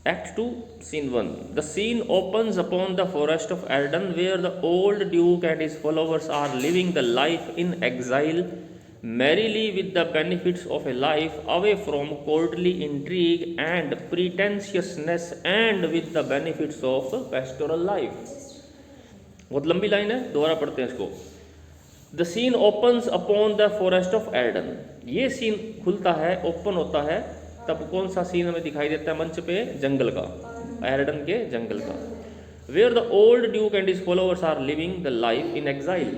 Act 2, Scene 1. The scene opens upon the forest of Arden, where the old Duke and his followers are living the life in exile, merrily with the benefits of a life away from courtly intrigue and pretentiousness, and with the benefits of pastoral life. बहुत लंबी line है, दोबारा पढ़ते हैं इसको. The scene opens upon the forest of Arden. ये scene खुलता है, ओपन होता है, तब कौन सा सीन हमें दिखाई देता है मंच पे? जंगल का, एडन के जंगल का. Where the old duke and his followers are living the life in exile.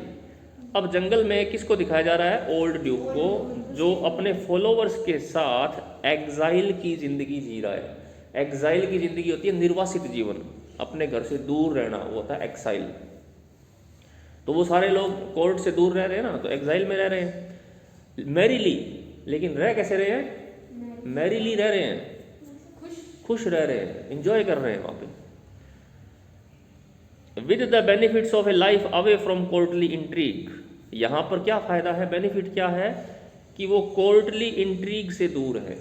अब जंगल में किसको दिखाया जा रहा है? ओल्ड ड्यूक को, जो अपने फॉलोअर्स के साथ एग्जाइल की जिंदगी जी रहा है. एग्जाइल की जिंदगी होती है निर्वासित जीवन, अपने घर से दूर रहना, वो होता है एक्साइल. तो वो सारे लोग कोर्ट से दूर रह रहे हैं ना, तो एग्जाइल में रह रहे हैं मैरीली. लेकिन रह कैसे रहे हैं? मैरीली रह रहे हैं, खुश रह रहे हैं, इंजॉय कर रहे हैं वहाँ पे. With the benefits of a life away from courtly intrigue. यहाँ पर क्या फ़ायदा है, बेनिफिट क्या है? कि वो कोर्टली इंट्रीग से दूर है.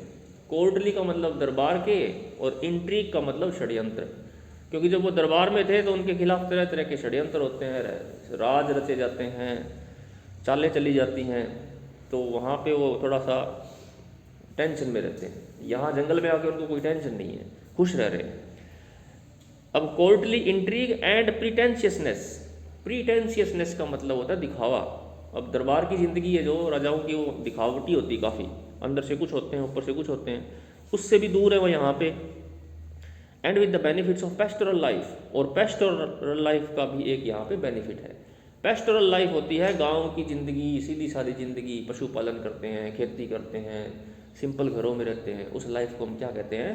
कोर्टली का मतलब दरबार के, और इंट्रीग का मतलब षड्यंत्र. क्योंकि जब वो दरबार में थे तो उनके खिलाफ तरह तरह के षड्यंत्र होते हैं, राज रचे जाते हैं, चालें चली जाती हैं, तो वहाँ पे वो थोड़ा सा टेंशन में रहते हैं. यहाँ जंगल में आके उनको कोई टेंशन नहीं है, खुश रह रहे हैं. अब कोर्टली इंट्रीग एंड प्रीटेंशियसनेस. प्रीटेंशियसनेस का मतलब होता है दिखावा. अब दरबार की ज़िंदगी है जो राजाओं की, वो दिखावटी होती है काफ़ी, अंदर से कुछ होते हैं, ऊपर से कुछ होते हैं, उससे भी दूर है वो यहाँ पे. And with the benefits of pastoral life. और पेस्टोरल लाइफ का भी एक यहाँ पे बेनिफिट है. पेस्टोरल लाइफ होती है गांव की ज़िंदगी, सीधी सादी ज़िंदगी, पशुपालन करते हैं, खेती करते हैं, सिंपल घरों में रहते हैं, उस लाइफ को हम क्या कहते हैं?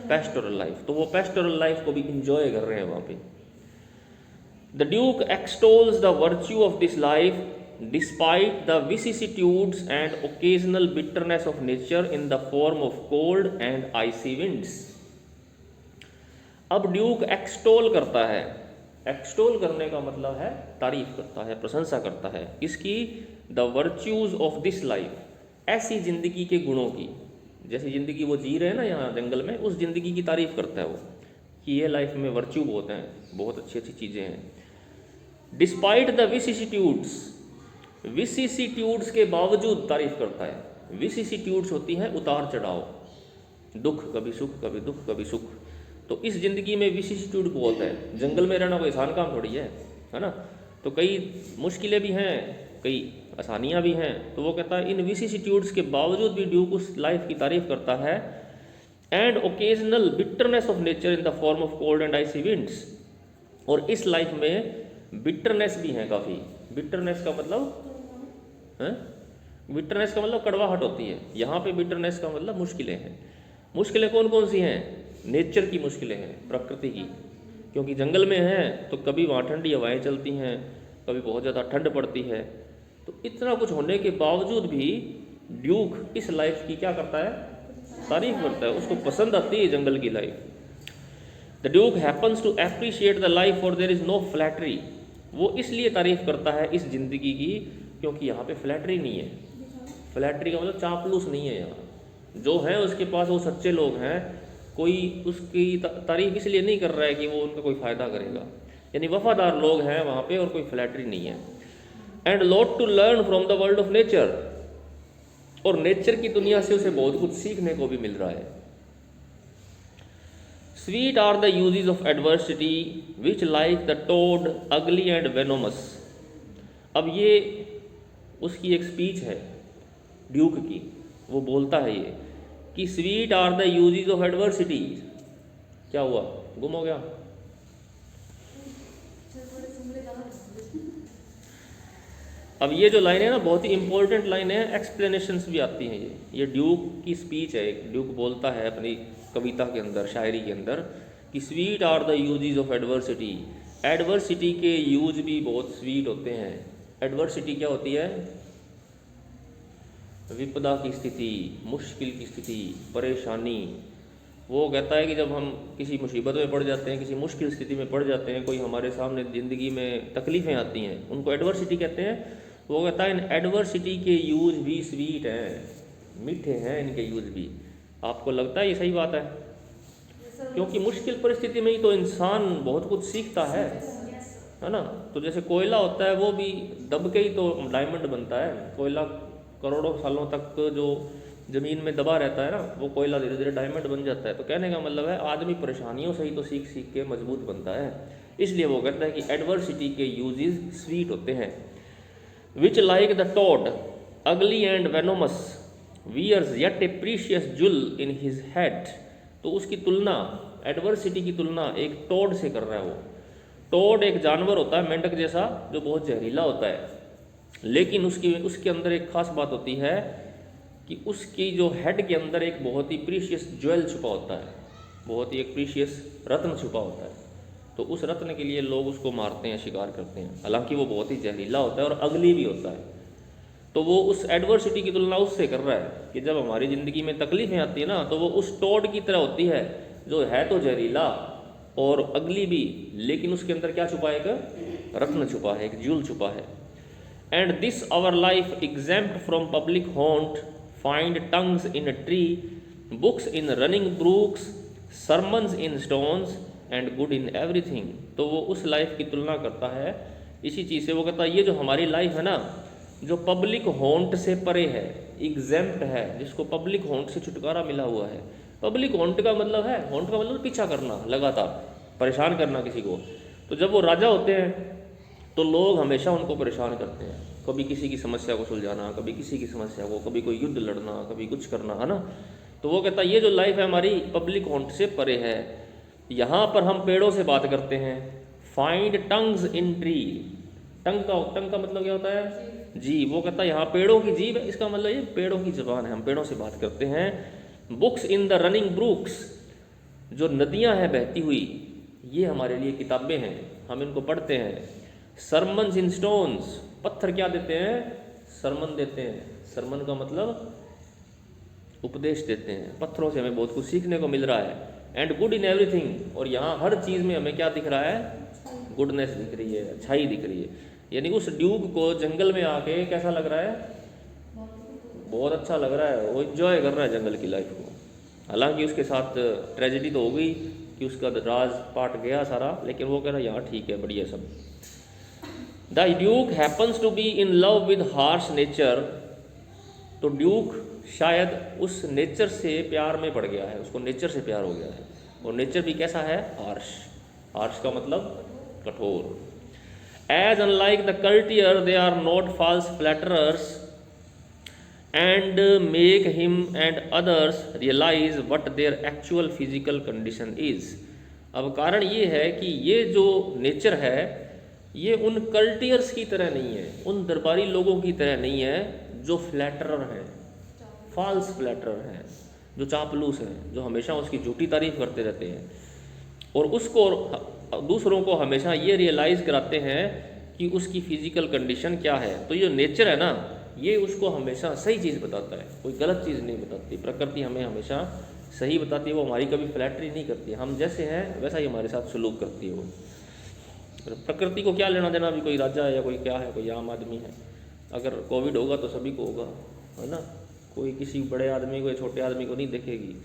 Pastoral life. तो वो पेस्टोरल लाइफ को भी इंजॉय कर रहे हैं वहाँ पे. The duke extols the virtue of this life despite the vicissitudes and occasional bitterness of nature in the form of cold and icy winds. अब ड्यूक एक्सटोल करता है. एक्सटोल करने का मतलब है तारीफ करता है, प्रशंसा करता है. इसकी the virtues of this life, ऐसी ज़िंदगी के गुणों की, जैसी ज़िंदगी वो जी रहे हैं ना यहाँ जंगल में, उस ज़िंदगी की तारीफ़ करता है वो, कि ये लाइफ में वर्च्यू बहुत हैं, बहुत अच्छी अच्छी चीज़ें हैं. Despite the vicissitudes. विसिसिट्यूड्स के बावजूद तारीफ़ करता है. विसिसिट्यूड्स होती हैं उतार चढ़ाव, दुख, कभी सुख, कभी दुख, कभी सुख. तो इस ज़िंदगी में विसिसिट्यूड बहुत है. जंगल में रहना कोई आसान काम थोड़ी है ना. तो कई मुश्किलें भी हैं, कई आसानियाँ भी हैं. तो वो कहता है इन विसिसिट्यूड्स के बावजूद भी ड्यूक उस लाइफ की तारीफ़ करता है. And occasional bitterness of nature in the form of cold and icy winds. और इस लाइफ में बिटरनेस भी है काफ़ी. बिटरनेस का मतलब है, बिटरनेस का मतलब कड़वाहट होती है. यहाँ पे बिटरनेस का मतलब मुश्किलें हैं. मुश्किलें कौन कौन सी हैं? नेचर की मुश्किलें हैं, प्रकृति की. क्योंकि जंगल में हैं तो कभी वहाँ ठंडी हवाएं चलती हैं, कभी बहुत ज़्यादा ठंड पड़ती है. तो इतना कुछ होने के बावजूद भी ड्यूक इस लाइफ की क्या करता है? तारीफ करता है. उसको पसंद आती है जंगल की life. The duke happens to appreciate the life for there is no flattery. वो इसलिए तारीफ करता है इस ज़िंदगी की क्योंकि यहाँ पे फ्लैटरी नहीं है. फ्लैटरी का मतलब चापलूस नहीं है. यहाँ जो है उसके पास वो सच्चे लोग हैं. कोई उसकी तारीफ इसलिए नहीं कर रहा है कि वो उनका कोई फ़ायदा करेगा, यानी वफादार लोग हैं वहाँ पे, और कोई फ्लैटरी नहीं है. And lot to learn from the world of nature. और नेचर की दुनिया से उसे बहुत कुछ सीखने को भी मिल रहा है. Sweet are the uses of adversity which like the toad ugly and venomous. अब ये उसकी एक स्पीच है ड्यूक की. वो बोलता है ये कि sweet are the uses of adversity. क्या हुआ, गुम हो गया? अब ये जो लाइन है ना, बहुत ही इंपॉर्टेंट लाइन है. एक्सप्लेनेशंस भी आती हैं. ये ड्यूक की स्पीच है. एक ड्यूक बोलता है अपनी कविता के अंदर, शायरी के अंदर, कि sweet are the uses of adversity. Adversity के यूज भी बहुत स्वीट होते हैं. एडवर्सिटी क्या होती है? विपदा की स्थिति, मुश्किल की स्थिति, परेशानी. वो कहता है कि जब हम किसी मुसीबत में पड़ जाते हैं, किसी मुश्किल स्थिति में पड़ जाते हैं, कोई हमारे सामने ज़िंदगी में तकलीफ़ें आती हैं, उनको एडवर्सिटी कहते हैं. वो कहता है इन एडवर्सिटी के यूज भी स्वीट हैं, मीठे हैं इनके यूज भी. आपको लगता है ये सही बात है? क्योंकि मुश्किल परिस्थिति में ही तो इंसान बहुत कुछ सीखता है ना। तो जैसे कोयला होता है वो भी दब के ही तो डायमंड बनता है। कोयला करोड़ों सालों तक जो ज़मीन में दबा रहता है ना, वो कोयला धीरे धीरे डायमंड बन जाता है। तो कहने का मतलब है आदमी परेशानियों से ही तो सीख सीख के मजबूत बनता है। इसलिए वो कहता है कि एडवर्सिटी के यूजेस स्वीट होते हैं। Which like the toad ugly and venomous wears yet a precious jewel in his head. तो उसकी तुलना, एडवर्सिटी की तुलना एक टॉड से कर रहा है। वो टोड एक जानवर होता है मेंढक जैसा जो बहुत जहरीला होता है, लेकिन उसके अंदर एक खास बात होती है कि उसकी जो हेड के अंदर एक बहुत ही प्रीशियस ज्वेल छुपा होता है, बहुत ही एक प्रीशियस रत्न छुपा होता है। तो उस रत्न के लिए लोग उसको मारते हैं, शिकार करते हैं, हालांकि वो बहुत ही जहरीला होता है और अगली भी होता है। तो वो उस एडवर्सिटी की तुलना उससे कर रहा है कि जब हमारी ज़िंदगी में तकलीफ़ें आती है ना, तो वो उस टोड की तरह होती है जो है तो जहरीला और अगली भी, लेकिन उसके अंदर क्या छुपा है? एक रत्न छुपा है, एक ज्यूल छुपा है। And this our life exempt from public haunt find tongues in tree books in running brooks sermons in stones and good in everything. तो वो उस लाइफ की तुलना करता है इसी चीज़ से। वो कहता है ये जो हमारी लाइफ है ना, जो पब्लिक हॉन्ट से परे है, एग्जेम्प्ट है, जिसको पब्लिक हॉन्ट से छुटकारा मिला हुआ है। पब्लिक हॉन्ट का मतलब है, हॉन्ट का मतलब पीछा करना, लगातार परेशान करना किसी को। तो जब वो राजा होते हैं तो लोग हमेशा उनको परेशान करते हैं, कभी किसी की समस्या को सुलझाना, कभी किसी की समस्या को, कभी कोई युद्ध लड़ना, कभी कुछ करना, है ना। तो वो कहता है ये जो लाइफ है हमारी पब्लिक हॉन्ट से परे है। यहाँ पर हम पेड़ों से बात करते हैं। फाइंड टंग्स इन ट्री, टंग का मतलब क्या होता है? जीभ। वो कहता है यहाँ पेड़ों की जीभ है, इसका मतलब ये पेड़ों की ज़बान है, हम पेड़ों से बात करते हैं। Books in the running Brooks, जो नदियाँ हैं बहती हुई, ये हमारे लिए किताबें हैं, हम इनको पढ़ते हैं। सरमन्स इन स्टोन्स, पत्थर क्या देते हैं? सरमन देते हैं। सरमन का मतलब उपदेश देते हैं, पत्थरों से हमें बहुत कुछ सीखने को मिल रहा है। एंड गुड इन एवरीथिंग, और यहाँ हर चीज़ में हमें क्या दिख रहा है? गुडनेस दिख रही है, अच्छाई दिख रही है। यानी उस ड्यूक को जंगल में आके कैसा लग रहा है? बहुत अच्छा लग रहा है, वो इन्जॉय कर रहा है जंगल की लाइफ को। हालांकि उसके साथ ट्रेजेडी तो हो गई कि उसका राज पाट गया सारा, लेकिन वो कह रहा है यहाँ ठीक है, बढ़िया सब। The duke happens to be in love with harsh nature, तो ड्यूक शायद उस नेचर से प्यार में पड़ गया है, उसको नेचर से प्यार हो गया है। और नेचर भी कैसा है? हार्श। हार्श का मतलब कठोर। As unlike the courtier they are not false flatterers and make him and others realize what their actual physical condition is। अब कारण ये है कि ये जो नेचर है ये उन कल्टियर्स की तरह नहीं है, उन दरबारी लोगों की तरह नहीं है जो फ्लैटरर हैं, फॉल्स फ्लैटरर हैं, जो चापलूस हैं, जो हमेशा उसकी झूठी तारीफ करते रहते हैं और उसको दूसरों को हमेशा ये रियलाइज़ कराते हैं कि उसकी फिजिकल कंडीशन क्या है। तो ये नेचर है ना, ये उसको हमेशा सही चीज़ बताता है, कोई गलत चीज़ नहीं बताती। प्रकृति हमें हमेशा सही बताती है, वो हमारी कभी फ्लैटरी नहीं करती। हम जैसे हैं वैसा ही हमारे साथ सलूक करती है वो। प्रकृति को क्या लेना देना, अभी कोई राजा है या कोई क्या है, कोई आम आदमी है। अगर कोविड होगा तो सभी को होगा, है ना, कोई किसी बड़े आदमी को या छोटे आदमी को नहीं देखेगी।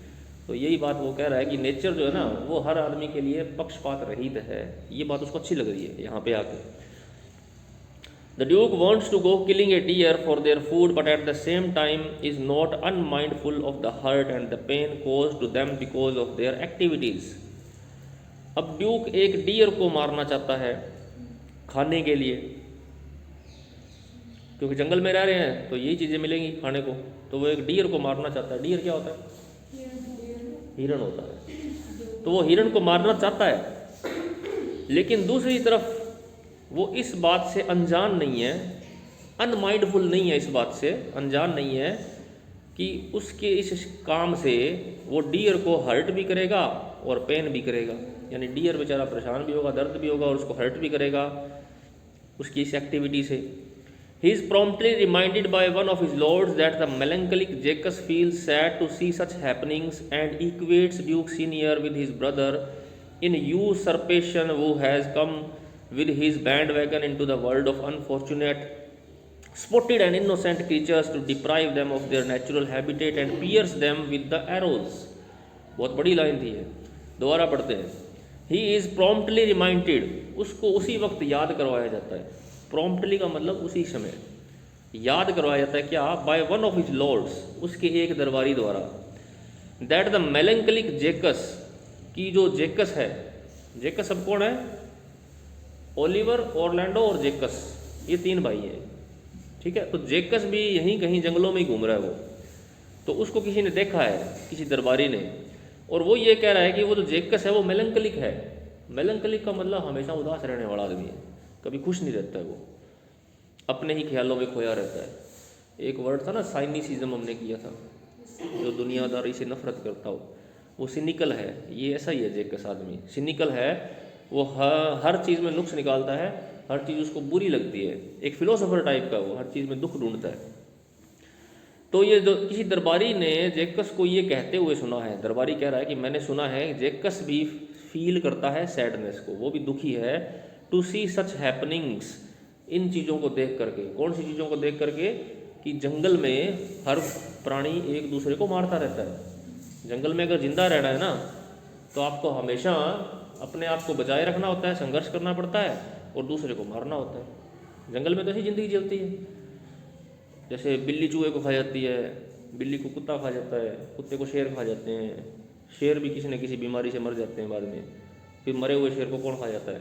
तो यही बात वो कह रहा है कि नेचर जो है ना वो हर आदमी के लिए पक्षपात रहित है। ये बात उसको अच्छी लग रही है यहाँ पे आके। The Duke wants to go killing a deer for their food, but at the same time is not unmindful of the hurt and the pain caused to them because of their activities। अब Duke एक dear को मारना चाहता है खाने के लिए, क्योंकि जंगल में रह रहे हैं तो यही चीज़ें मिलेंगी खाने को, तो वो एक डियर को मारना चाहता है। डियर क्या होता है? हिरण होता है। तो वो हिरण को मारना चाहता है, लेकिन दूसरी तरफ वो इस बात से अनजान नहीं है, अनमाइंडफुल नहीं है, इस बात से अनजान नहीं है कि उसके इस काम से वो डियर को हर्ट भी करेगा और पेन भी करेगा। यानी डियर बेचारा परेशान भी होगा, दर्द भी होगा और उसको हर्ट भी करेगा उसकी इस एक्टिविटी से। He is promptly reminded by one of his lords that the melancholic Jaques feels sad to see such happenings and equates duke senior with his brother in usurpation who has come with his bandwagon into the world of unfortunate, spotted and innocent creatures to deprive them of their natural habitat and pierce them with the arrows। बहुत बड़ी line थी है। दोबारा पढ़ते हैं। ही is promptly reminded, उसको उसी वक्त याद करवाया जाता है। प्रॉम्प्टली का मतलब उसी समय याद करवाया जाता है, क्या? By one of his lords, उसके एक दरबारी द्वारा, दैट द मेलंकलिक जेकस, की जो जेकस है, जेकस सब कौन है? ओलिवर, ऑरलैंडो और जेकस, ये 3 भाई हैं, ठीक है। तो जेकस भी यहीं कहीं जंगलों में ही घूम रहा है वो, तो उसको किसी ने देखा है, किसी दरबारी ने, और वो ये कह रहा है कि वो जो जेकस है वो मेलंकलिक है। मेलंकलिक का मतलब हमेशा उदास रहने वाला आदमी है, कभी खुश नहीं रहता है, वो अपने ही ख्यालों में खोया रहता है। एक वर्ड था ना, साइनिसिज्म हमने किया था, जो दुनियादारी से नफरत करता हो, वो सिनिकल है। ये ऐसा ही है जेकस आदमी, सिनिकल है, वो हर चीज़ में नुक्स निकालता है, हर चीज़ उसको बुरी लगती है, एक फिलोसोफर टाइप का, वो हर चीज़ में दुख ढूंढता है। तो ये जो किसी दरबारी ने जेकस को ये कहते हुए सुना है, दरबारी कह रहा है कि मैंने सुना है जेकस भी फील करता है सैडनेस को, वो भी दुखी है, टू सी सच हैपनिंग्स, इन चीज़ों को देख करके। कौन सी चीज़ों को देख करके? कि जंगल में हर प्राणी एक दूसरे को मारता रहता है। जंगल में अगर जिंदा रहना है ना, तो आपको हमेशा अपने आप को बचाए रखना होता है, संघर्ष करना पड़ता है, और दूसरे को मारना होता है। जंगल में तो ऐसी ज़िंदगी चलती है, जैसे बिल्ली चूहे को खा जाती है, बिल्ली को कुत्ता खा जाता है, कुत्ते को शेर खा जाते हैं, शेर भी किसी न किसी बीमारी से मर जाते हैं बाद में, फिर मरे हुए शेर को कौन खा जाता है?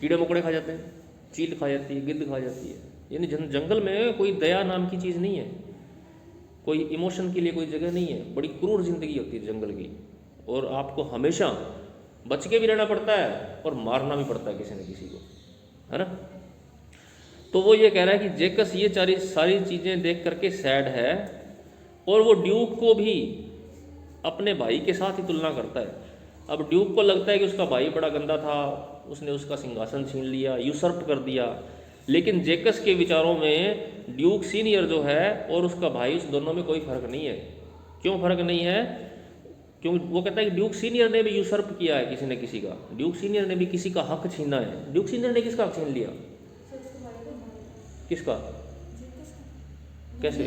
कीड़े मकोड़े खा जाते हैं, चील खा जाती है, गिद्ध खा जाती है। यानी जंगल में कोई दया नाम की चीज़ नहीं है, कोई इमोशन के लिए कोई जगह नहीं है, बड़ी क्रूर जिंदगी होती है जंगल की, और आपको हमेशा बच के भी रहना पड़ता है और मारना भी पड़ता है किसी न किसी को, है ना। तो वो ये कह रहा है कि जेकस ये सारी चीज़ें देख करके सैड है, और वो ड्यूक को भी अपने भाई के साथ ही तुलना करता है। अब ड्यूक को लगता है कि उसका भाई बड़ा गंदा था, उसने उसका सिंहासन छीन लिया, यूसर्प कर दिया, लेकिन जेकस के विचारों में ड्यूक सीनियर जो है और उसका भाई, उस दोनों में कोई फ़र्क नहीं है। क्यों फ़र्क नहीं है? क्योंकि वो कहता है कि ड्यूक सीनियर ने भी यूसर्प किया है किसी न किसी का, ड्यूक सीनियर ने भी किसी का हक छीना है। ड्यूक सीनियर ने किसका हक छीन लिया? किसका? कैसे?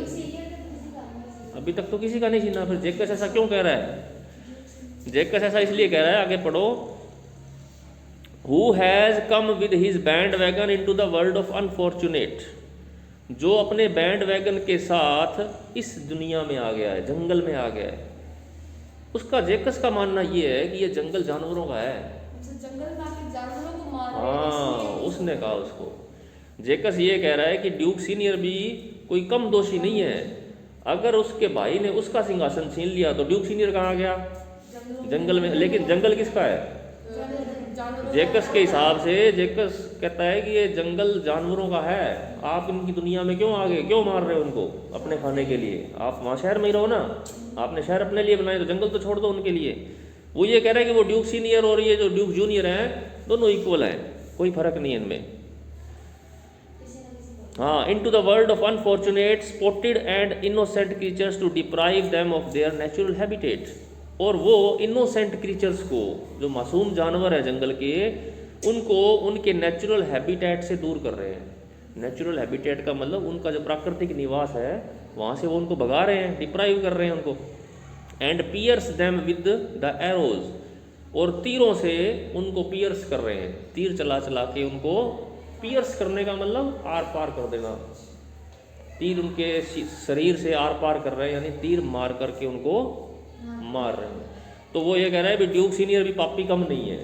अभी तक तो किसी का नहीं छीना, फिर जेकस ऐसा क्यों कह रहा है? जेकस ऐसा इसलिए कह रहा है, आगे पढ़ो, Who has come with his bandwagon into the world of unfortunate, जो अपने बैंड वैगन के साथ इस दुनिया में आ गया है, जंगल में आ गया है। उसका जेकस का मानना ये है कि ये जंगल जानवरों का है। जंगल में आके जानवरों को मार रहे हैं। हाँ, उसने कहा उसको। जेकस ये कह रहा है कि ड्यूक सीनियर भी कोई कम दोषी नहीं है। अगर उसके भाई ने उसका सिंहासन छीन लिया तो ड्यूक सीनियर कहाँ गया? जंगल में। लेकिन जंगल किसका है? जेकस के हिसाब से जेकस कहता है कि ये जंगल जानवरों का है, आप इनकी दुनिया में क्यों आ गए, क्यों मार रहे हो उनको अपने खाने के लिए? आप वहाँ शहर में ही रहो ना, आपने शहर अपने लिए बनाए, तो जंगल तो छोड़ दो उनके लिए। वो ये कह रहा है कि वो ड्यूक सीनियर और ये जो ड्यूक जूनियर हैं दोनों इक्वल हैं, कोई फर्क नहीं है इनमें। हाँ, into the world of unfortunate spotted and innocent creatures to deprive them of their natural habitat, और वो इनोसेंट क्रीचर्स को, जो मासूम जानवर है जंगल के, उनको उनके नेचुरल हैबिटेट से दूर कर रहे हैं। नेचुरल हैबिटेट का मतलब उनका जो प्राकृतिक निवास है वहाँ से वो उनको भगा रहे हैं, डिप्राइव कर रहे हैं उनको। And pierce them with the arrows, और तीरों से उनको पियर्स कर रहे हैं, तीर चला चला के उनको। पियर्स करने का मतलब आर पार कर देना, तीर उनके शरीर से आर पार कर रहे हैं, यानी तीर मार करके उनको मार रहे हैं। तो वो ये कह रहा है भी ड्यूक सीनियर भी पापी कम नहीं है,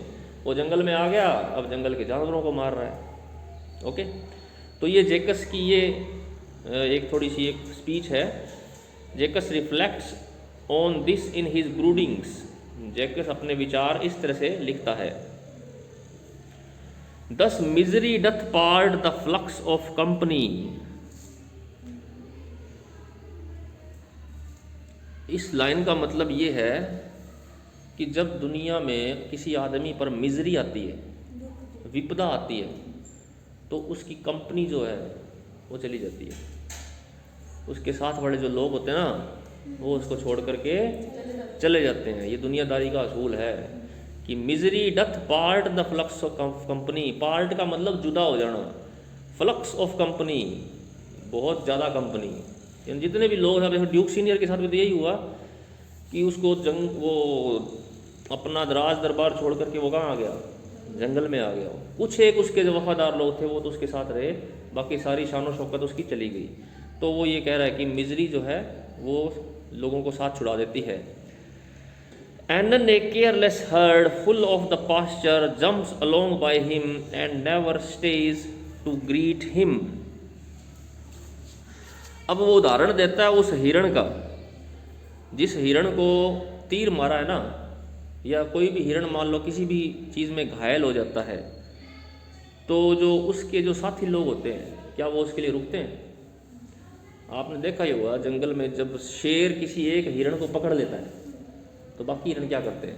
वो जंगल में आ गया, अब जंगल के जानवरों को मार रहा है। ओके, तो ये जेकस की ये एक थोड़ी सी एक स्पीच है। Jaques reflects on this in his broodings, Jaques अपने विचार इस तरह से लिखता है। Thus misery doth part the flux of company, इस लाइन का मतलब ये है कि जब दुनिया में किसी आदमी पर मिजरी आती है, विपदा आती है, तो उसकी कंपनी जो है वो चली जाती है। उसके साथ वाले जो लोग होते हैं ना, वो उसको छोड़ करके चले जाते हैं। ये दुनियादारी का असूल है कि misery doth part the flux of company. Part का मतलब जुदा हो जाना, फ्लक्स ऑफ कंपनी बहुत ज़्यादा कंपनी, जितने भी लोग हैं। ड्यूक सीनियर के साथ भी तो यही हुआ कि उसको वो अपना राज दरबार छोड़ करके वो कहाँ आ गया, जंगल में आ गया। कुछ एक उसके जो वफादार लोग थे वो तो उसके साथ रहे, बाकी सारी शान शौकत उसकी चली गई। तो वो ये कह रहा है कि मिजरी जो है वो लोगों को साथ छुड़ा देती है। Anon, a careless herd full of the pasture, jumps along by him and never stays to greet him. अब वो उदाहरण देता है उस हिरण का, जिस हिरण को तीर मारा है ना, या कोई भी हिरण मान लो किसी भी चीज़ में घायल हो जाता है, तो जो उसके जो साथी लोग होते हैं क्या वो उसके लिए रुकते हैं? आपने देखा ही होगा जंगल में जब शेर किसी एक हिरण को पकड़ लेता है तो बाकी हिरण क्या करते हैं,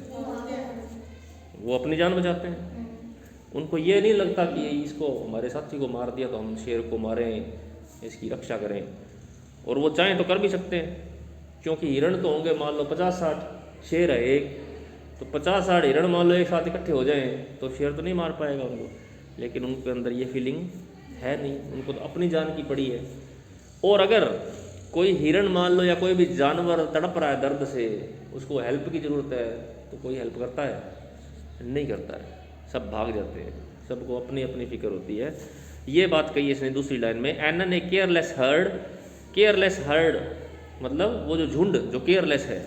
वो अपनी जान बचाते हैं। उनको ये नहीं लगता कि इसको हमारे साथी को मार दिया तो हम शेर को मारें, इसकी रक्षा करें। और वो चाहें तो कर भी सकते हैं, क्योंकि हिरण तो होंगे मान लो 50-60, शेर है एक, तो 50-60 हिरण मान लो एक साथ इकट्ठे हो जाएं तो शेर तो नहीं मार पाएगा उनको। लेकिन उनके अंदर ये फीलिंग है नहीं, उनको तो अपनी जान की पड़ी है। और अगर कोई हिरण मान लो या कोई भी जानवर तड़प रहा है दर्द से, उसको हेल्प की ज़रूरत है, तो कोई हेल्प करता है? नहीं करता है, सब भाग जाते हैं, सबको अपनी अपनी फिक्र होती है। ये बात कही इसने दूसरी लाइन में, anon a careless herd. Careless herd मतलब वो जो झुंड जो केयरलेस है,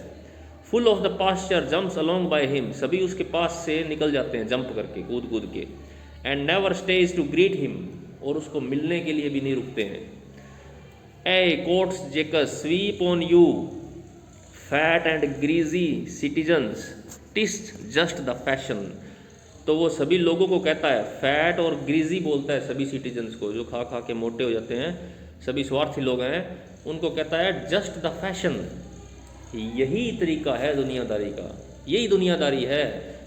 full of the pasture jumps along by him, सभी उसके पास से निकल जाते हैं जंप करके, कूद कूद के। And never stage two greet him, और उसको मिलने के लिए भी नहीं रुकते हैं। ए quotes जेकस SVEEP on you fat and greasy citizens, टिस्ट just the fashion. तो वो सभी लोगों को कहता है, फैट और ग्रीजी बोलता है सभी सिटीजन्स को, जो खा खा के मोटे हो जाते हैं, सभी स्वार्थी लोग हैं, उनको कहता है जस्ट द फैशन। यही तरीका है दुनियादारी का, यही दुनियादारी है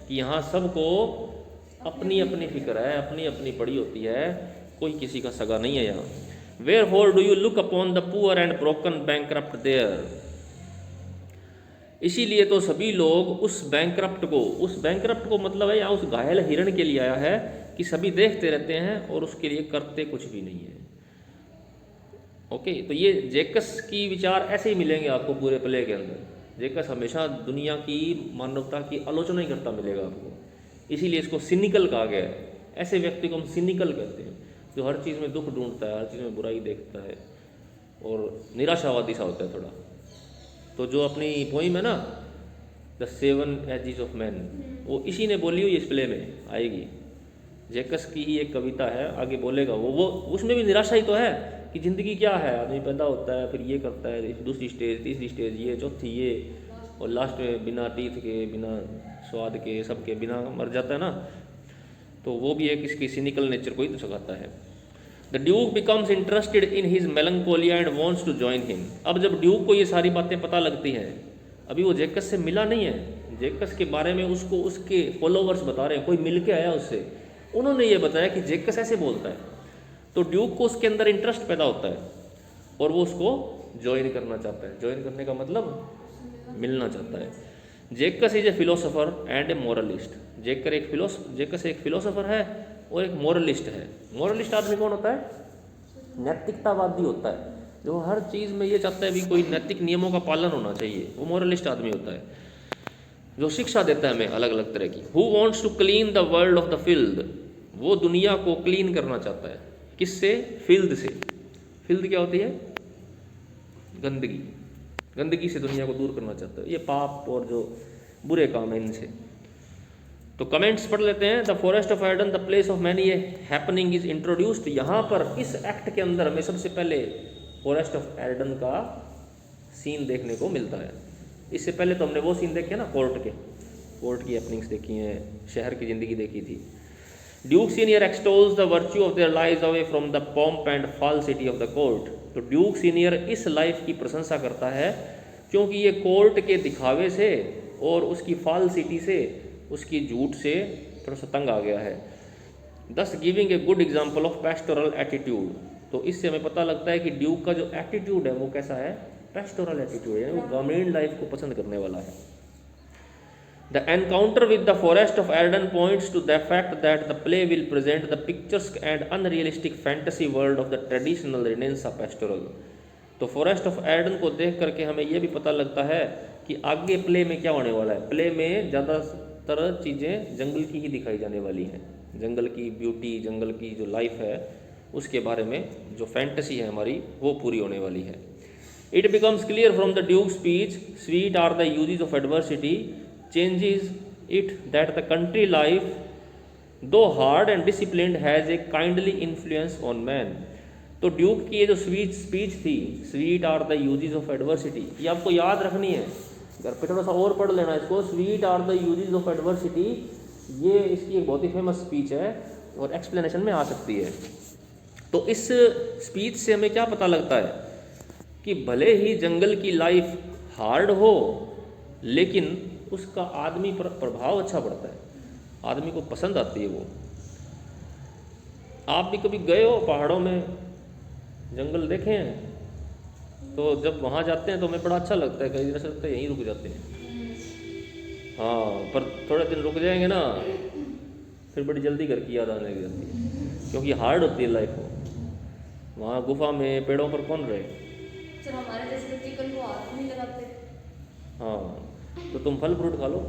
कि यहाँ सबको अपनी अपनी फिक्र है, अपनी अपनी पड़ी होती है, कोई किसी का सगा नहीं है यहाँ। Wherefore do you look upon the poor and broken bankrupt there? इसीलिए तो सभी लोग उस बैंकरप्ट को मतलब है यहाँ उस घायल हिरण के लिए आया है कि सभी देखते रहते हैं और उसके लिए करते कुछ भी नहीं है। ओके, तो ये जेकस की विचार ऐसे ही मिलेंगे आपको पूरे प्ले के अंदर। जेकस हमेशा दुनिया की मानवता की आलोचना ही करता मिलेगा आपको, इसीलिए इसको सिनिकल कहा गया है। ऐसे व्यक्ति को हम सिनिकल कहते हैं, जो हर चीज़ में दुख ढूंढता है, हर चीज़ में बुराई देखता है और निराशावादी सा होता है थोड़ा। तो जो अपनी पोइम है ना द 7 एजेस ऑफ मैन, वो इसी ने बोली हुई इस प्ले में आएगी। जेकस की ही एक कविता है, आगे बोलेगा वो उसमें भी निराशा ही तो है कि ज़िंदगी क्या है, आदमी पैदा होता है, फिर ये करता है, दूसरी स्टेज, तीसरी स्टेज, ये चौथी ये, और लास्ट में बिना टीथ के, बिना स्वाद के, सबके बिना मर जाता है ना। तो वो भी एक इसकी सिनिकल नेचर को ही तो सिखाता है। The duke becomes interested in his melancholia and wants to join him. अब जब ड्यूक को ये सारी बातें पता लगती हैं, अभी वो जेकस से मिला नहीं है, जेकस के बारे में उसको उसके फॉलोवर्स बता रहे हैं, कोई मिल के आया उससे, उन्होंने ये बताया कि जेकस ऐसे बोलता है। तो ड्यूक को उसके अंदर इंटरेस्ट पैदा होता है और वो उसको ज्वाइन करना चाहता है। ज्वाइन करने का मतलब मिलना चाहता है। Jaques is a philosopher and a moralist. Jaques एक फिलोसोफर है और एक मोरलिस्ट है। मोरलिस्ट आदमी कौन होता है? नैतिकतावादी होता है, जो हर चीज़ में ये चाहता है भी कोई नैतिक नियमों का पालन होना चाहिए, वो मोरलिस्ट आदमी होता है, जो शिक्षा देता है हमें अलग अलग तरह की। Who wants to clean the world of the field, वो दुनिया को क्लीन करना चाहता है। किससे? फिल्द से। फिल्द क्या होती है? गंदगी। गंदगी से दुनिया को दूर करना चाहता है, ये पाप और जो बुरे काम है इनसे। तो कमेंट्स पढ़ लेते हैं। The forest of Aiden the place of many happening is introduced. यहाँ पर इस एक्ट के अंदर हमें सबसे पहले फॉरेस्ट ऑफ एडन का सीन देखने को मिलता है। इससे पहले तो हमने वो सीन देखे ना, कोर्ट की हैपनिंग्स देखी हैं, शहर की ज़िंदगी देखी थी। Duke senior extols the virtue of their lives away from the pomp and falsity of the court. तो ड्यूक सीनियर इस लाइफ की प्रशंसा करता है क्योंकि ये कोर्ट के दिखावे से और उसकी फाल्सिटी से, उसकी झूठ से थोड़ा सा तंग आ गया है। दस giving a good example of pastoral attitude. तो इससे हमें पता लगता है कि ड्यूक का जो एटीट्यूड है वो कैसा है? पेस्टोरल एटीट्यूड, यानी वो ग्रामीण लाइफ को पसंद करने वाला है। The encounter with the forest of Arden points to the fact that the play will present the picturesque and unrealistic fantasy world of the traditional Renaissance pastoral। तो फॉरेस्ट ऑफ एडन को देख करके हमें यह भी पता लगता है कि आगे प्ले में क्या होने वाला है। प्ले में ज़्यादा तरह चीज़ें जंगल की ही दिखाई जाने वाली हैं। जंगल की ब्यूटी, जंगल की जो लाइफ है, उसके बारे में जो फैंटेसी है हमारी, वो पूरी होने वाली है। It becomes clear from the duke speech, sweet are the uses of adversity, changes it that the country life though hard and disciplined has a kindly influence on man. तो ड्यूक की ये जो स्पीच थी, sweet are the uses of adversity, ये आपको याद रखनी है, घर पे थोड़ा सा और पढ़ लेना इसको। Sweet are the uses of adversity, ये इसकी एक बहुत ही फेमस स्पीच है और एक्सप्लेनेशन में आ सकती है। तो इस स्पीच से हमें क्या पता लगता है कि भले ही जंगल की लाइफ हार्ड हो, लेकिन उसका आदमी पर प्रभाव अच्छा पड़ता है, आदमी को पसंद आती है वो। आप भी कभी गए हो पहाड़ों में, जंगल देखे हैं, तो जब वहाँ जाते हैं तो हमें बड़ा अच्छा लगता है, कई दिन से लगता है यहीं रुक जाते हैं। हाँ, पर थोड़े दिन रुक जाएंगे ना, फिर बड़ी जल्दी घर की याद आने लग जाती है, क्योंकि हार्ड होती है लाइफ वो। वहाँ गुफा में पेड़ों पर कौन रहे। चलो हमारे जैसे तो चिकन को हाथ नहीं लगाते। हाँ, तो तुम फल फ्रूट खा लो,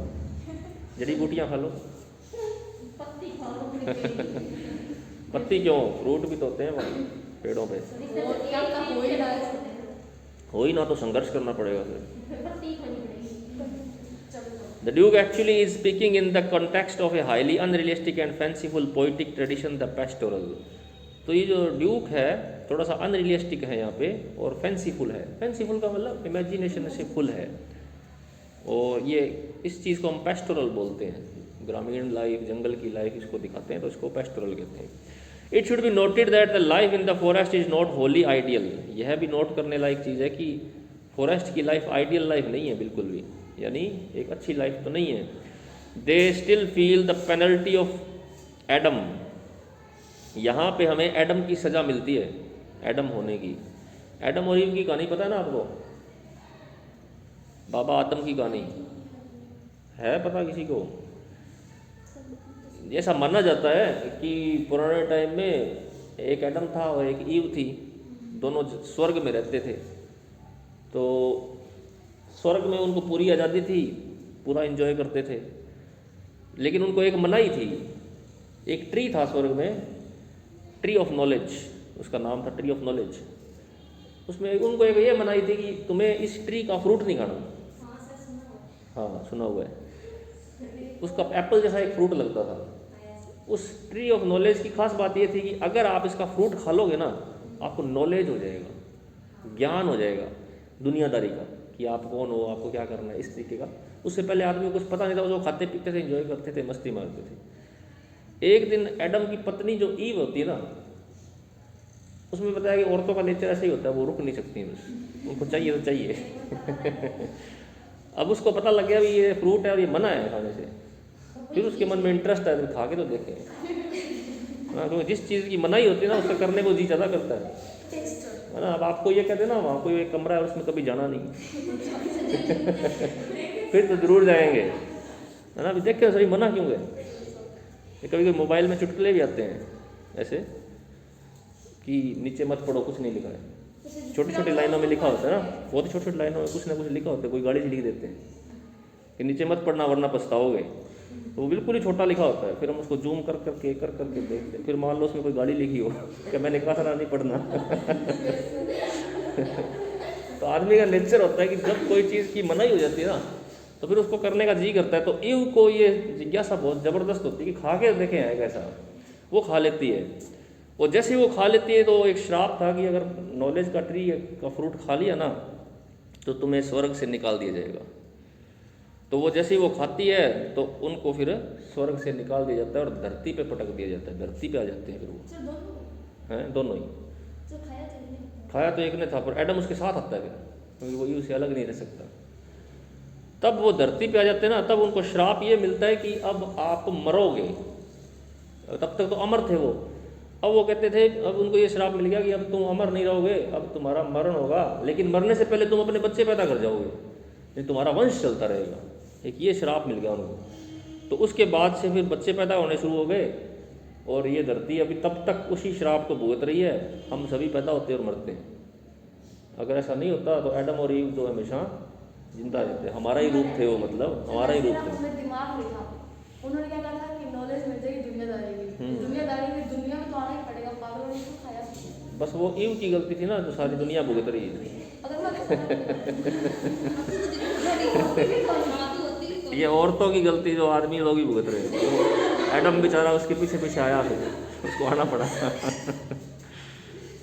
जड़ी बूटियाँ खा लो। पत्ती खा लो। पत्ती क्यों, फ्रूट भी तो होते हैं वहाँ पेड़ों पे। हो ही ना तो संघर्ष करना पड़ेगा फिर। The Duke actually is speaking in the context of a highly unrealistic and fanciful poetic tradition, the pastoral. तो ये जो ड्यूक है थोड़ा सा अनरियलिस्टिक है यहाँ पे और फैंसीफुल है। फैंसीफुल का मतलब इमेजिनेशन से फुल है, और ये इस चीज़ को हम पेस्टोरल बोलते हैं। ग्रामीण लाइफ, जंगल की लाइफ इसको दिखाते हैं तो इसको पेस्टोरल कहते हैं। It should be noted that the life in the forest is not Holi ideal. यह भी नोट करने लायक चीज़ है कि फॉरेस्ट की लाइफ आइडियल लाइफ नहीं है बिल्कुल भी, यानी एक अच्छी लाइफ तो नहीं है। They still feel the penalty of Adam. यहाँ पे हमें एडम की सज़ा मिलती है, एडम होने की। एडम और ईव की कहानी पता है ना आपको, बाबा आदम की कहानी है, पता किसी को? ऐसा माना जाता है कि पुराने टाइम में एक एडम था और एक ईव थी, दोनों स्वर्ग में रहते थे। तो स्वर्ग में उनको पूरी आज़ादी थी, पूरा एंजॉय करते थे, लेकिन उनको एक मनाही थी। एक ट्री था स्वर्ग में, ट्री ऑफ नॉलेज उसका नाम था, ट्री ऑफ नॉलेज। उसमें उनको एक ये मनाही थी कि तुम्हें इस ट्री का फ्रूट नहीं खाना। हाँ, सुना हुआ है। उसका एप्पल जैसा एक फ्रूट लगता था। उस ट्री ऑफ नॉलेज की खास बात ये थी कि अगर आप इसका फ्रूट खा लोगे ना, आपको नॉलेज हो जाएगा, ज्ञान हो जाएगा दुनियादारी का, कि आप कौन हो, आपको क्या करना है, इस तरीके का। उससे पहले आदमी को कुछ पता नहीं था, वो खाते पीते थे, एंजॉय करते थे, मस्ती मारते थे। एक दिन एडम की पत्नी जो ईव होती है ना, उसमें बताया कि औरतों का नेचर ऐसे ही होता है, वो रुक नहीं सकती, बस उनको चाहिए तो चाहिए। अब उसको पता लग गया भी ये फ्रूट है और ये मना है खाने से। फिर उसके मन में इंटरेस्ट है, तो खा के तो देखें। हाँ, क्योंकि जिस चीज़ की मनाही होती है ना, उसका करने को जी ज़्यादा करता है ना। अब आपको ये कहते हैं ना, वहाँ कोई एक कमरा है उसमें कभी जाना नहीं, फिर तो ज़रूर जाएंगे, है ना। अभी देखें सही मना क्यों गए। कभी कभी मोबाइल में चुटकुले भी आते हैं ऐसे कि नीचे मत पढ़ो, कुछ नहीं लिखा है। छोटी छोटी लाइनों में लिखा होता है ना, बहुत ही छोटी छोटी लाइनों में कुछ ना कुछ लिखा होता है, कोई गाड़ी से लिख देते हैं कि नीचे मत पढ़ना वरना पछताओगे। तो वो बिल्कुल ही छोटा लिखा होता है, फिर हम उसको जूम कर करके देखते हैं। फिर मान लो उसमें कोई गाड़ी लिखी हो कि मैंने कहा था नहीं पढ़ना। तो आदमी का नेचर होता है कि जब कोई चीज़ की मनाही हो जाती है ना, तो फिर उसको करने का जी करता है। तो ईव को ये जिज्ञासा बहुत ज़बरदस्त होती है कि खा के देखें है कैसा। वो खा लेती है, और जैसे ही वो खा लेती है तो एक श्राप था कि अगर नॉलेज का ट्री का फ्रूट खा लिया ना, तो तुम्हें स्वर्ग से निकाल दिया जाएगा। तो वो जैसे ही वो खाती है तो उनको फिर स्वर्ग से निकाल दिया जाता है और धरती पे पटक दिया जाता है, धरती पे आ जाते हैं फिर वो हैं दोनों ही। खाया तो एक ने था, पर एडम उसके साथ आता है फिर, क्योंकि वो ईव से अलग नहीं रह सकता। तब वो धरती पे आ जाते हैं ना, तब उनको श्राप ये मिलता है कि अब आप मरोगे। तब तक तो अमर थे वो, अब वो कहते थे, अब उनको ये श्राप मिल गया कि अब तुम अमर नहीं रहोगे, अब तुम्हारा मरण होगा, लेकिन मरने से पहले तुम अपने बच्चे पैदा कर जाओगे, नहीं तुम्हारा वंश चलता रहेगा। एक ये श्राप मिल गया उनको। तो उसके बाद से फिर बच्चे पैदा होने शुरू हो गए, और ये धरती अभी तब तक उसी श्राप को भुगत रही है। हम सभी पैदा होते और मरते हैं। अगर ऐसा नहीं होता तो एडम और ईव तो हमेशा जिंदा रहते, हमारा ही रूप थे वो, मतलब हमारा ही रूप थे। बस वो ईव की गलती थी ना, जो सारी दुनिया भुगत रही है। अगर मैं ये औरतों की गलती जो आदमी लोग ही भुगत रहे हैं। एडम बेचारा उसके पीछे पीछे आया, फिर उसको आना पड़ा।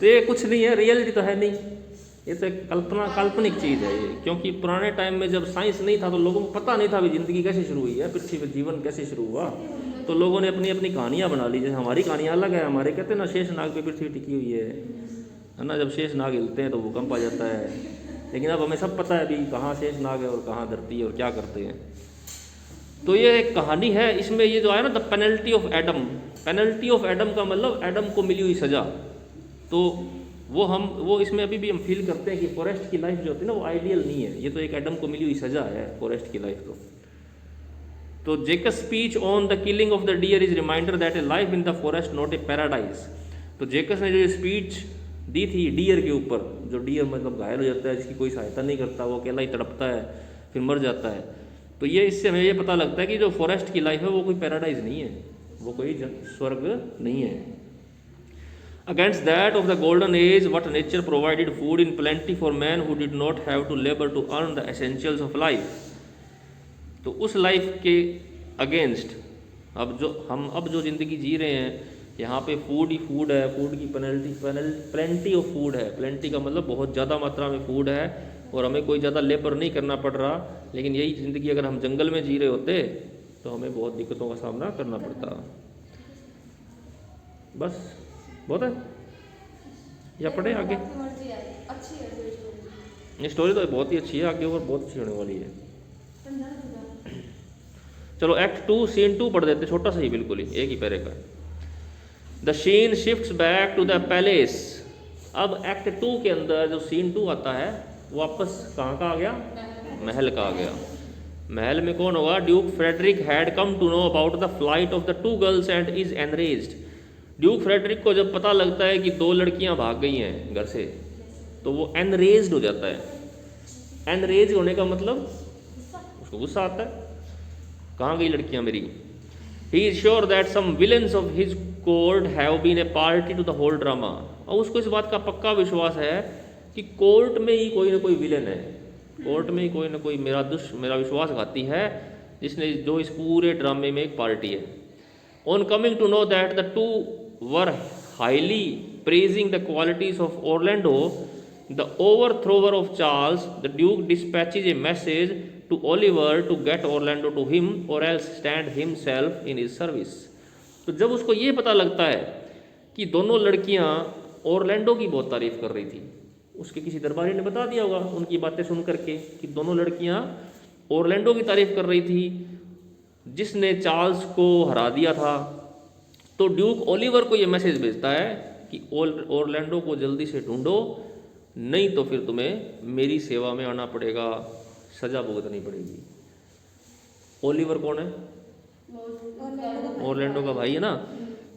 तो ये कुछ नहीं है, रियलिटी तो है नहीं, ये तो एक काल्पनिक चीज़ है ये। क्योंकि पुराने टाइम में जब साइंस नहीं था तो लोगों को पता नहीं था भी ज़िंदगी कैसे शुरू हुई है, पृथ्वी पर जीवन कैसे शुरू हुआ। तो लोगों ने अपनी अपनी कहानियाँ बना ली। जैसे हमारी कहानियाँ अलग है, हमारे कहते हैं ना शेष नाग पे पृथ्वी टिकी हुई है ना। जब शेष नाग हिलते हैं तो भूकंप आ जाता है। लेकिन अब हमें सब पता है भी कहाँ शेष नाग है और कहाँ धरती है और क्या करते हैं। तो ये एक कहानी है। इसमें ये जो आया ना, the penalty of Adam, penalty of Adam का मतलब एडम को मिली हुई सज़ा। तो वो इसमें अभी भी हम फील करते हैं कि फॉरेस्ट की लाइफ जो होती है ना वो आइडियल नहीं है। ये तो एक एडम को मिली हुई सज़ा है फॉरेस्ट की लाइफ। तो Jaques speech on the killing of the deer is reminder that a life in the forest not a paradise. तो जेकस ने जो स्पीच दी थी डियर के ऊपर, जो डियर मतलब घायल हो जाता है, जिसकी कोई सहायता नहीं करता, वो अकेला ही तड़पता है, फिर मर जाता है। तो ये इससे हमें ये पता लगता है कि जो फॉरेस्ट की लाइफ है वो कोई पैराडाइज नहीं है, वो कोई स्वर्ग नहीं है। Against that of the golden age what nature provided food in plenty for man who did not have to labour to earn the essentials of life. तो उस लाइफ के अगेंस्ट अब जो ज़िंदगी जी रहे हैं, यहाँ पे फूड ही फूड है, फूड की प्लेंटी ऑफ फूड है। प्लेंटी का मतलब बहुत ज़्यादा मात्रा में फूड है और हमें कोई ज़्यादा लेबर नहीं करना पड़ रहा। लेकिन यही ज़िंदगी अगर हम जंगल में जी रहे होते तो हमें बहुत दिक्कतों का सामना करना पड़ता। बस बहुत है, या पढ़े आगे? अच्छी है ये स्टोरी तो बहुत ही अच्छी है, आगे और बहुत अच्छी होने वाली है। चलो एक्ट 2 सीन 2 पढ़ देते, छोटा सा ही बिल्कुल ही एक ही पैरे का। The scene shifts back to the palace. अब एक्ट 2 के अंदर जो सीन 2 आता है वापस कहाँ का आ गया? महल का आ गया। महल में कौन होगा? Duke Frederick had come to know about the flight of the 2 girls and is enraged. Duke Frederick को जब पता लगता है कि 2 लड़कियां भाग गई हैं घर से, तो वो एनरेज्ड हो जाता है। एनरेज होने का मतलब उसको गुस्सा आता है, कहाँ गई लड़कियां मेरी। He is sure that some villains of his court have been a party to the whole drama. और उसको इस बात का पक्का विश्वास है कि कोर्ट में ही कोई ना कोई विलेन है, कोर्ट में ही कोई ना कोई मेरा विश्वासघाती है जिसने जो इस पूरे ड्रामे में एक पार्टी है। On coming to know that the 2 were highly praising the qualities of Orlando, the overthrower of Charles, the duke dispatches a message to Oliver to get Orlando to him or else stand himself in his service। तो जब उसको ये पता लगता है कि दोनों लड़कियां ओरलैंडो की बहुत तारीफ कर रही थी, उसके किसी दरबारी ने बता दिया होगा उनकी बातें सुन करके कि दोनों लड़कियां ओरलैंडो की तारीफ कर रही थी जिसने चार्ल्स को हरा दिया था। तो ड्यूक ओलिवर को ये मैसेज भेजता है कि ओरलैंडो को जल्दी से ढूंढो, नहीं तो फिर तुम्हें मेरी सेवा में आना पड़ेगा, सजा भुगतनी पड़ेगी। ओलिवर कौन है? ओरलैंडो का भाई है ना।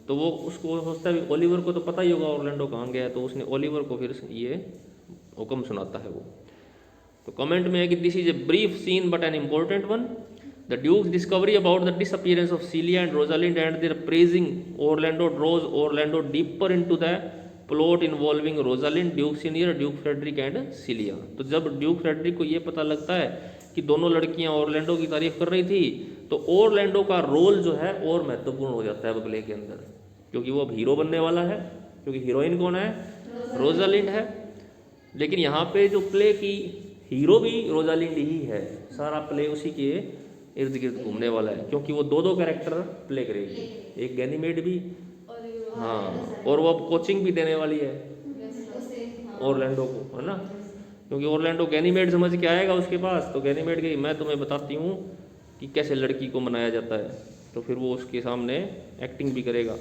तो वो उसको सोचता है ओलिवर को तो पता ही होगा ओरलैंडो कहाँ गया है, तो उसने ओलिवर को फिर ये हुक्म सुनाता है वो। तो कमेंट में है कि this is a brief scene but an important one. The duke's discovery about the disappearance of Celia and Rosalind and their praising Orlando draws Orlando deeper into the plot involving Rosalind, duke senior, duke Frederick and Celia. तो जब Duke Frederick को ये पता लगता है कि दोनों लड़कियां ओरलैंडो की तारीफ कर रही थी, तो ओरलैंडो का रोल जो है और महत्वपूर्ण हो जाता है प्ले के अंदर, क्योंकि वो अब हीरो बनने वाला है। क्योंकि हीरोइन कौन है? रोजालिंड है। लेकिन यहाँ पे जो प्ले की हीरो भी रोजालिंड ही है, सारा प्ले उसी के इर्द गिर्द घूमने वाला है, क्योंकि वो 2 कैरेक्टर प्ले करेगी, एक गैनीमेड भी, हाँ, और वो अब कोचिंग भी देने वाली है ओरलैंडो को, है ना। क्योंकि ओरलैंडो गैनीमेड समझ के आएगा उसके पास, तो गैनीमेड गई मैं तुम्हें बताती हूँ कि कैसे लड़की को मनाया जाता है, तो फिर वो उसके सामने एक्टिंग भी करेगा।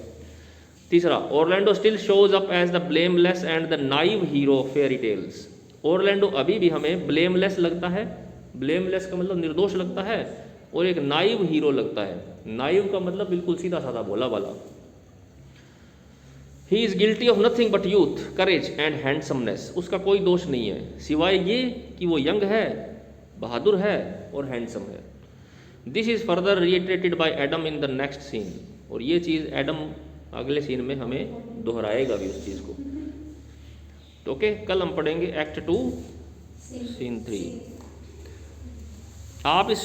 तीसरा, Orlando still shows up as the blameless and the naive hero of fairy tales. Orlando अभी भी हमें ब्लेमलेस लगता है, ब्लेमलेस का मतलब निर्दोष लगता है, और एक नाइव हीरो लगता है। नाइव का मतलब बिल्कुल सीधा साधा भोला वाला। He is guilty of nothing but youth, courage and handsomeness. उसका कोई दोष नहीं है सिवाय ये कि वो यंग है, बहादुर है और हैंडसम है। This is further reiterated by Adam in the next scene. और ये चीज़ एडम अगले सीन में हमें दोहराएगा भी उस चीज़ को। तो ओके, कल हम पढ़ेंगे एक्ट 2 सीन 3। आप इस